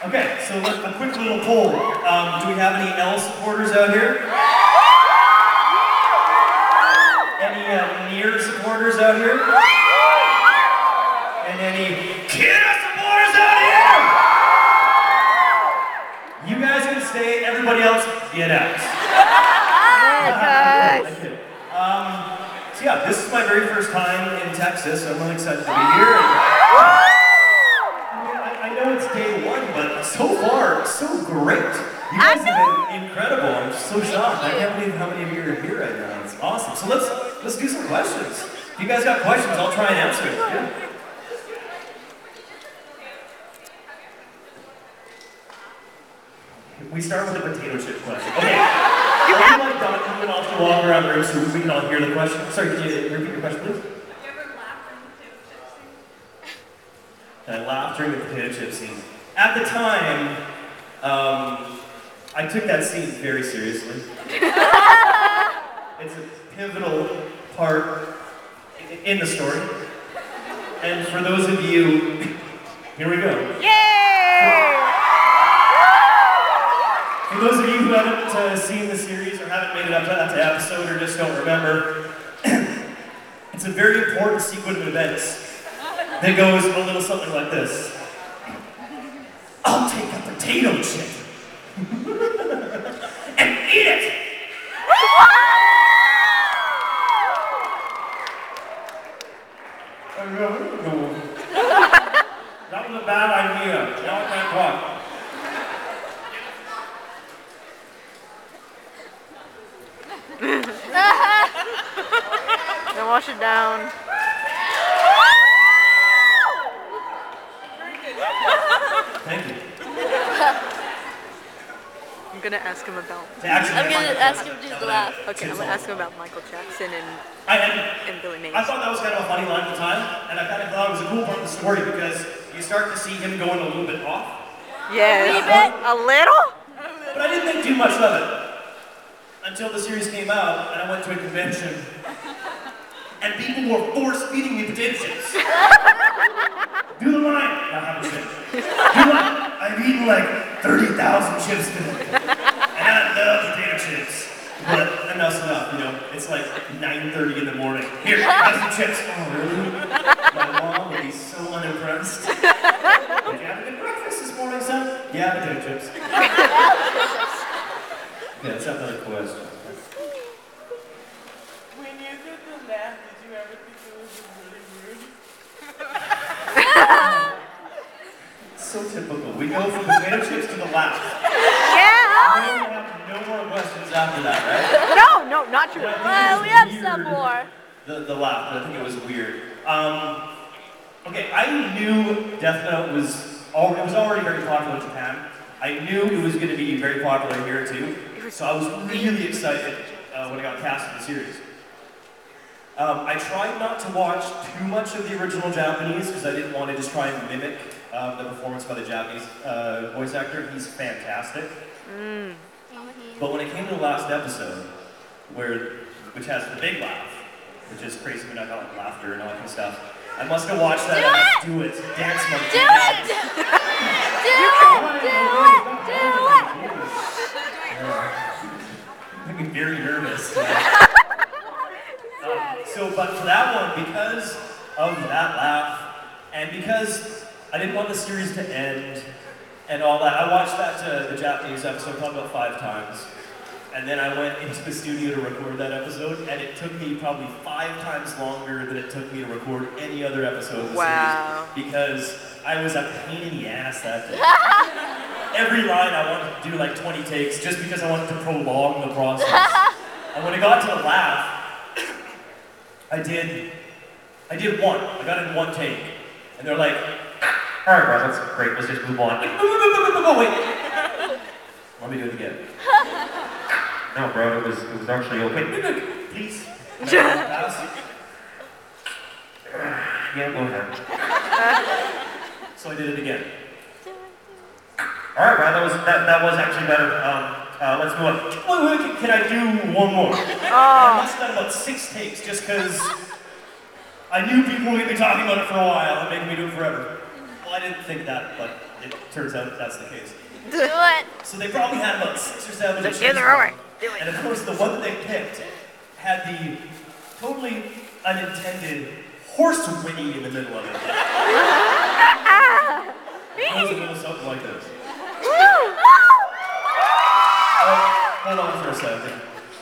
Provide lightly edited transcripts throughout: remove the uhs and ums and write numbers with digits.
Okay, so a quick little poll. Do we have any L supporters out here? Any Near supporters out here? And any Kidda supporters out here? You guys can stay, everybody else, get out. So yeah, this is my very first time in Texas. I'm really excited to be here. I know it's day one, but so far, so great. You guys have been incredible. I'm so shocked. I can't believe how many of you are here right now. It's awesome. So let's do some questions. If you guys got questions, I'll try and answer it. Yeah. We start with a potato chip question. Okay. You can also walk around the room so we can all hear the question. Sorry, can you repeat your question, please? Have you ever laughed during the potato chip scene? And I laughed during the potato chip scene. At the time, I took that scene very seriously. It's a pivotal part in the story. And for those of you, here we go. Yay! For those of you who haven't seen the series or haven't made it up to that episode or just don't remember, it's a very important sequence of events that goes a little something like this. I'll take a potato chip and eat it! That was a bad idea. Now I can't talk. Then wash it down. Thank you. I'm gonna ask him about. I'm gonna ask him to laugh. Okay, I'm gonna ask him about Michael Jackson and Billy Mays. I thought that was kind of a funny line at the time, and I kind of thought it was a cool part of the story because you start to see him going a little bit off. Yes. A little? But I didn't think too much of it until the series came out, and I went to a convention, and people were force-feeding me potato chips. Do the line. Not have a chip. Do the line. I've eaten like 30,000 chips today, and I love potato chips. But enough's enough, you know. It's like 9:30 in the morning. Here, have some chips. Oh, really? My mom would be so unimpressed. Did you have a good breakfast this morning, son? Yeah, potato chips. Yeah, let's have another question. When you did the laugh, did you ever think it was really rude? So typical. We go from potato chips to the laugh. Yeah. We don't have no more questions after that, right? No, not true. Well, we have some more. The laugh, but I think it was weird. Okay, I knew Death Note was already very popular in Japan. I knew it was going to be very popular here too. So I was really excited when I got cast in the series. I tried not to watch too much of the original Japanese because I didn't want to just try and mimic the performance by the Japanese voice actor. He's fantastic. But when it came to the last episode, which has the big laugh, which is crazy when I got like laughter and all that kind of stuff, I must have watched that and do it. Dance monkey. Do it! I'm very nervous. But for that one, because of that laugh, and because I didn't want the series to end, and all that, I watched the Japanese episode probably about 5 times. And then I went into the studio to record that episode, and it took me probably 5 times longer than it took me to record any other episode of the series. Because I was a pain in the ass that day. Every line I wanted to do like 20 takes just because I wanted to prolong the process. And when it got to the laugh, I did one. I got it in 1 take. And they're like, all right, bro, that's great. Let's just move on. Wait. Let me do it again. No, bro, it was actually okay. Please. Yeah, go ahead. So I did it again. All right, Brad, that was actually better. Let's move on. Wait, can I do one more? I must have done about 6 takes just because I knew people would be talking about it for a while and making me do it forever. Well, I didn't think that, but it turns out that's the case. Do it. So they probably had about 6 or 7 to choose Get from. Do it. And of course, the one that they picked had the totally unintended horse whinny in the middle of it. It goes a little something like this. Hold on for a second.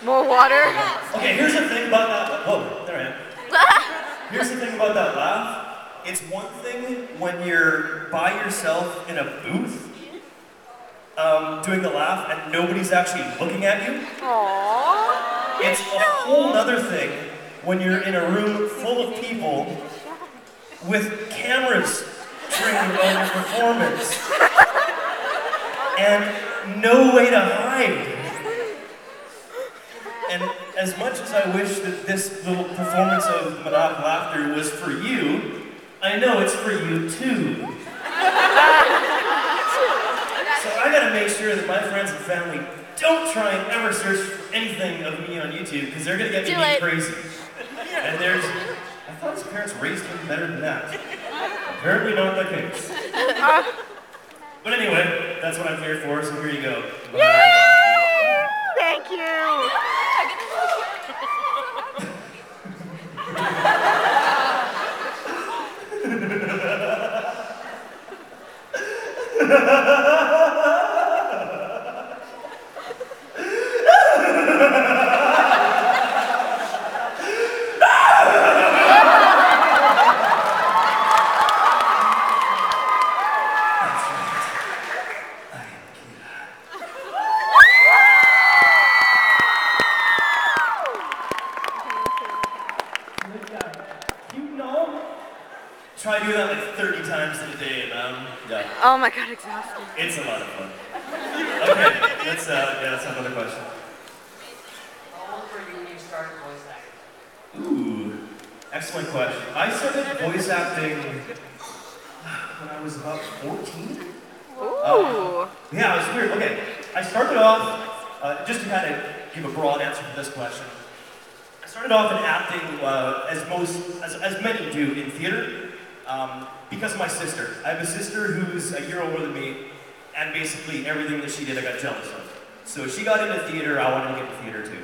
More water. Okay, here's the thing about that. Whoa, there I am. Here's the thing about that laugh. It's one thing when you're by yourself in a booth doing the laugh and nobody's actually looking at you. Aww. It's a whole other thing when you're in a room full of people with cameras trained on your performance and no way to hide. And as much as I wish that this little performance of Monoc Laughter was for you, I know it's for you too. So I gotta make sure that my friends and family don't try and ever search for anything of me on YouTube, because they're gonna get me being crazy. And I thought his parents raised him better than that. Apparently not the case. But anyway, that's what I'm here for, so here you go. Bye. Yay! Thank you. Try doing that like 30 times in a day, man. Yeah. Oh my god, exhausting. It's a lot of fun. Okay, let's have another question. How old were you when you started voice acting? Ooh, excellent question. I started voice acting when I was about 14. Ooh. Yeah, it was weird. Okay, I started off, just to kind of give a broad answer to this question. I started off in acting as many do in theater. Because of my sister. I have a sister who's a year older than me, and basically everything that she did I got jealous of. So she got into theater, I wanted to get into theater too.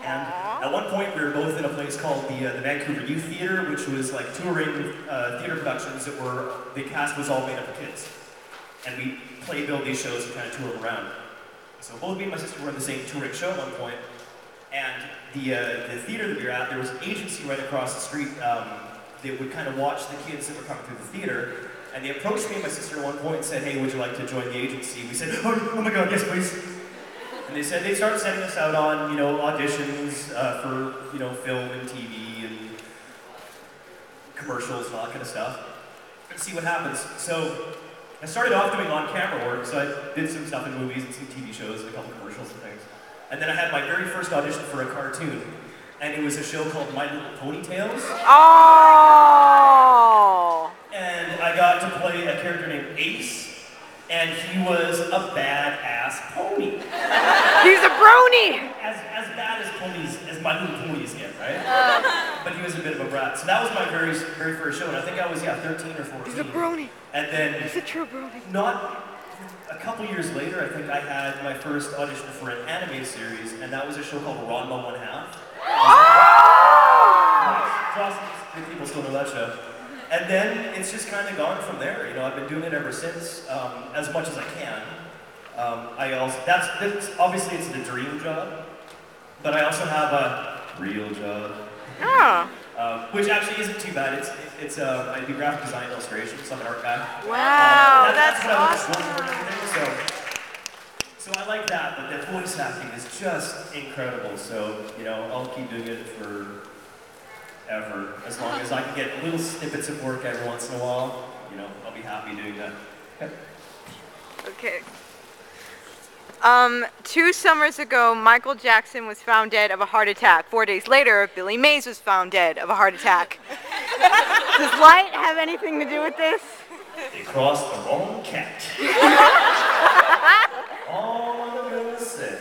And at one point we were both in a place called the Vancouver Youth Theater, which was like touring theater productions that were, the cast was all made up of kids. And we build these shows and kind of tour them around. So both me and my sister were in the same touring show at one point, and the theater that we were at, there was an agency right across the street. They would kind of watch the kids that were coming through the theater, and they approached me and my sister at one point and said, "Hey, would you like to join the agency?" We said, "Oh my God, yes, please." And they said they'd start sending us out on, auditions for, film and TV and commercials and all that kind of stuff, and see what happens. So I started off doing on-camera work, so I did some stuff in movies and some TV shows and a couple commercials and things. And then I had my very first audition for a cartoon. And it was a show called My Little Ponytails. Oh! And I got to play a character named Ace, and he was a badass pony. He's a brony! As bad as ponies, as My Little Ponies get, right? But he was a bit of a brat. So that was my very first show, and I think I was, 13 or 14. He's a brony. And then, He's a true brony. not a couple years later, I think I had my first audition for an anime series, and that was a show called Ranma 1/2. It's awesome. People still know that show. And then it's just kind of gone from there. I've been doing it ever since, as much as I can. That's obviously it's the dream job, but I also have a real job. Oh. Which actually isn't too bad. I do graphic design and illustration, so I'm an art guy. Wow, That's that's what I went to awesome. school for and everything, so I like that, but the voice acting is just incredible. So, I'll keep doing it forever. As long as I can get little snippets of work every once in a while, I'll be happy doing that. Okay. 2 summers ago, Michael Jackson was found dead of a heart attack. 4 days later, Billy Mays was found dead of a heart attack. Does light have anything to do with this? They crossed the wrong cat. All I'm gonna say.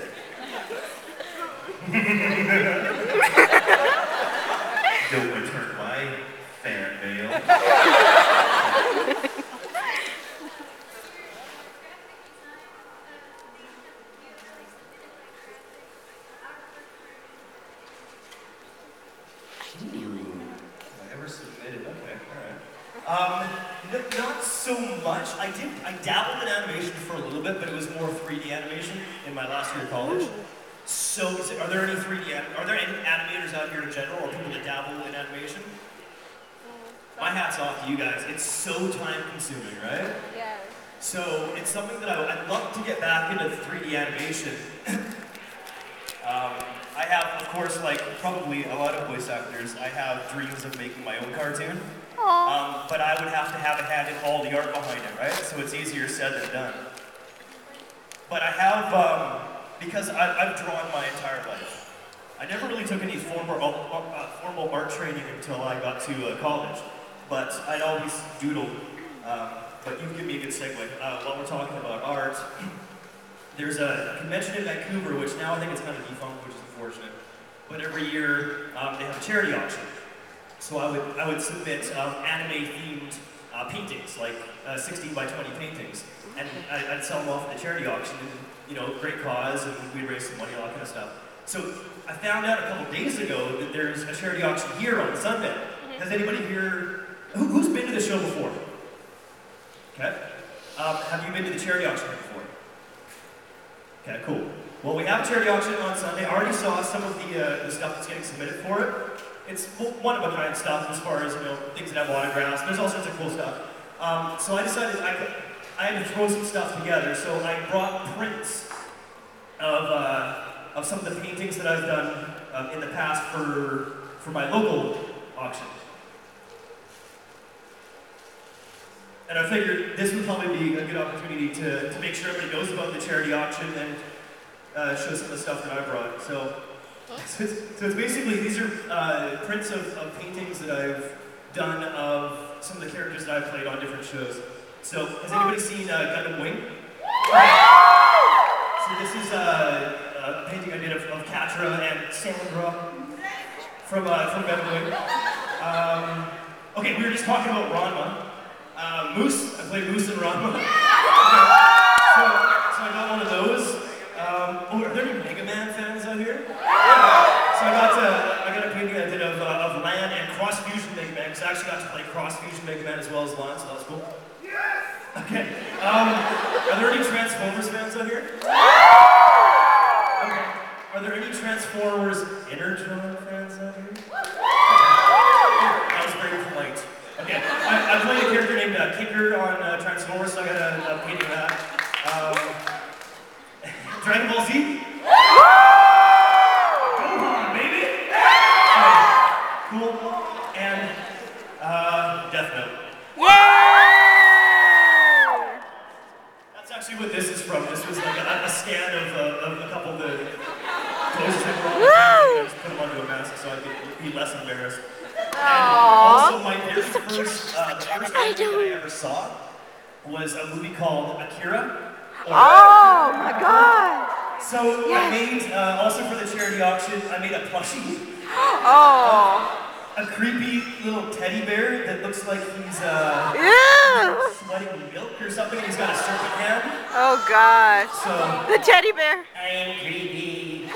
Don't return my fan mail. not so much. I dabbled in animation for a little bit, but it was more 3D animation in my last year of college. So, are there any animators out here in general, or people that dabble in animation? My hat's off to you guys. It's so time consuming, right? Yeah. So it's something that I'd love to get back into 3D animation. I have, of course, like probably a lot of voice actors, I have dreams of making my own cartoon. But I would have to have a hand in all the art behind it, right? So it's easier said than done. But I have, because I've drawn my entire life. I never really took any formal art training until I got to college. But I'd always doodled. But you give me a good segue. While we're talking about art, there's a convention in Vancouver, which now I think it's kind of defunct, which is unfortunate. But every year they have a charity auction. So I would submit anime-themed paintings, like 16 by 20 paintings, and I'd sell them off at the charity auction. And, you know, great cause, and we'd raise some money, all that kind of stuff. So I found out a couple days ago that there's a charity auction here on Sunday. Has anybody here? Who's been to the show before? Okay. Have you been to the charity auction before? Okay, cool. Well, we have a charity auction on Sunday. I already saw some of the stuff that's getting submitted for it. It's one-of-a-kind stuff as far as, you know, things that have autographs. There's all sorts of cool stuff. So I decided I had to throw some stuff together. So I brought prints of some of the paintings that I've done in the past for my local auction. And I figured this would probably be a good opportunity to make sure everybody knows about the charity auction and show some of the stuff that I brought. So it's basically, these are prints of paintings that I've done of some of the characters that I've played on different shows. So has anybody seen Gundam Wing? So this is a painting I did of Katra and Sandra from Gundam Wing. Okay, we were just talking about Ranma. Moose, I played Moose and Ranma. Okay. So I got one of those. Are there any Mega Man fans out here? So I got a painting I did of Lan and Cross Fusion Mega Man, because I actually got to play Cross Fusion Mega Man as well as Lan, so that was cool. Okay. Are there any Transformers fans out here? Okay. Are there any Transformers Energon fans out here? That was very polite. Okay, I played a character named Kicker on Transformers, so I got a painting of that. Dragon Ball Z? Come on, baby! Cool. And Death Note. Yay! That's actually what this is from. This was like a scan of a couple of the clothes that were on the painting. I just put them onto a mask so I could be less embarrassed. And also my very first anime that I ever saw was a movie called Akira. Oh my God! So I made, also for the charity auction, I made a plushie. Oh. A creepy little teddy bear that looks like he's Ew. sweating milk or something, and he's got a serpent hand. Oh gosh. So The teddy bear. I am creepy.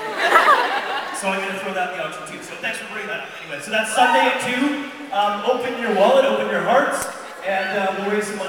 So I'm going to throw that in the auction too. So thanks for bringing that up. Anyway, so that's Sunday at 2. Open your wallet, open your hearts, and we'll raise some money.